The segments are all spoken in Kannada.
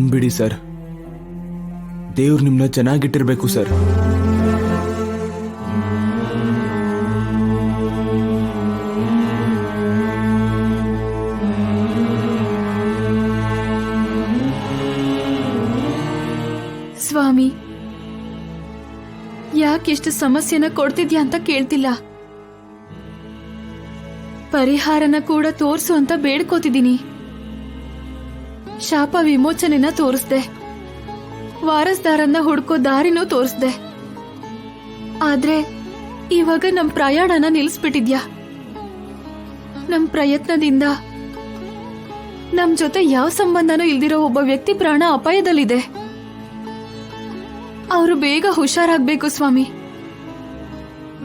ನಂಬಿಡಿ ಸರ್, ದೇವ್ರು ನಿಮ್ಮನ್ನ ಚೆನ್ನಾಗಿಟ್ಟಿರ್ಬೇಕು ಸರ್. ಸ್ವಾಮಿ, ಯಾಕೆಷ್ಟು ಸಮಸ್ಯೆನ ಕೊಡ್ತಿದ್ಯಾ ಅಂತ ಕೇಳ್ತಿಲ್ಲ, ಪರಿಹಾರನ ಕೂಡ ತೋರ್ಸು ಅಂತ ಬೇಡ್ಕೋತಿದ್ದೀನಿ. ಶಾಪ ವಿಮೋಚನೆನ ತೋರಿಸ್ದೆ, ವಾರಸ್ದಾರನ್ನ ಹುಡ್ಕೋ ದಾರಿನೂ ತೋರಿಸ್ದೆ. ಆದ್ರೆ ಇವಾಗ ನಮ್ ಪ್ರಯಾಣನ ನಿಲ್ಲಿಸ್ಬಿಟ್ಟಿದ್ಯಾ. ನಮ್ ಪ್ರಯತ್ನದಿಂದ ನಮ್ ಜೊತೆ ಯಾವ ಸಂಬಂಧನೂ ಇಲ್ದಿರೋ ಒಬ್ಬ ವ್ಯಕ್ತಿ ಪ್ರಾಣ ಅಪಾಯದಲ್ಲಿದೆ. ಅವರು ಬೇಗ ಹುಷಾರಾಗ್ಬೇಕು ಸ್ವಾಮಿ.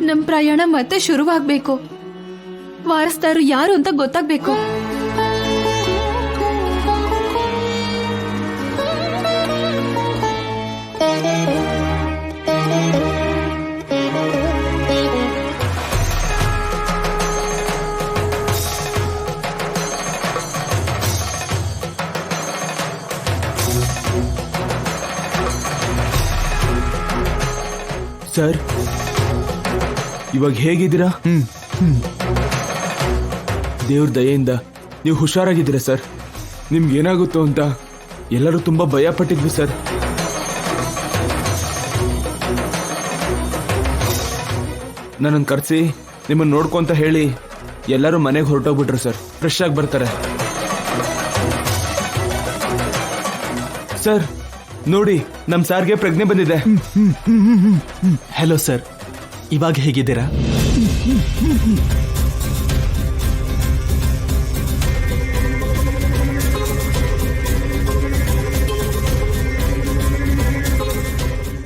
ನಮ್ ಪ್ರಯಾಣ ಮತ್ತೆ ಶುರುವಾಗ್ಬೇಕು. ವಾರಸ್ದಾರು ಯಾರು ಅಂತ ಗೊತ್ತಾಗ್ಬೇಕು. ಸರ್, ಇವಾಗ ಹೇಗಿದ್ದೀರಾ? ದೇವ್ರ ದಯೆಯಿಂದ ನೀವು ಹುಷಾರಾಗಿದ್ದೀರಾ ಸರ್. ನಿಮ್ಗೇನಾಗುತ್ತೋ ಅಂತ ಎಲ್ಲರೂ ತುಂಬಾ ಭಯ ಪಟ್ಟಿದ್ವಿ ಸರ್. ನನ್ನನ್ನು ಕರೆಸಿ ನಿಮ್ಮನ್ನು ನೋಡ್ಕೊಂತ ಹೇಳಿ ಎಲ್ಲರೂ ಮನೆಗೆ ಹೊರಟೋಗ್ಬಿಟ್ರು ಸರ್. ಫ್ರೆಶ್ ಆಗಿ ಬರ್ತಾರೆ ಸರ್. ನೋಡಿ, ನಮ್ ಸಾರ್ಗೆ ಪ್ರಜ್ಞೆ ಬಂದಿದೆ. ಹಲೋ ಸರ್, ಇವಾಗ ಹೇಗಿದ್ದೀರಾ?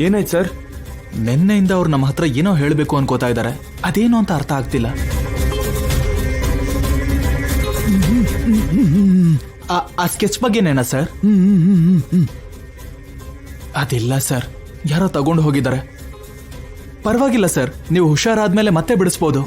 ಏನಾಯ್ತು ಸರ್? ನಿನ್ನೆಯಿಂದ ಅವ್ರು ನಮ್ಮ ಹತ್ರ ಏನೋ ಹೇಳಬೇಕು ಅನ್ಕೋತಾ ಇದ್ದಾರೆ. ಅದೇನು ಅಂತ ಅರ್ಥ ಆಗ್ತಿಲ್ಲ. ಆ ಸ್ಕೆಚ್ ಬಗ್ಗೆನೇನಾ ಸರ್? ಅದಿಲ್ಲ ಸರ್, ಯಾರೋ ತಗೊಂಡು ಹೋಗಿದ್ದಾರೆ. ಪರವಾಗಿಲ್ಲ ಸರ್, ನೀವು ಹುಷಾರಾದ್ಮೇಲೆ ಮತ್ತೆ ಬಿಡಿಸ್ಬೋದು.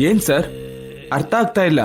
ಏನ್ ಸರ್, ಅರ್ಥ ಆಗ್ತಾ ಇಲ್ಲ.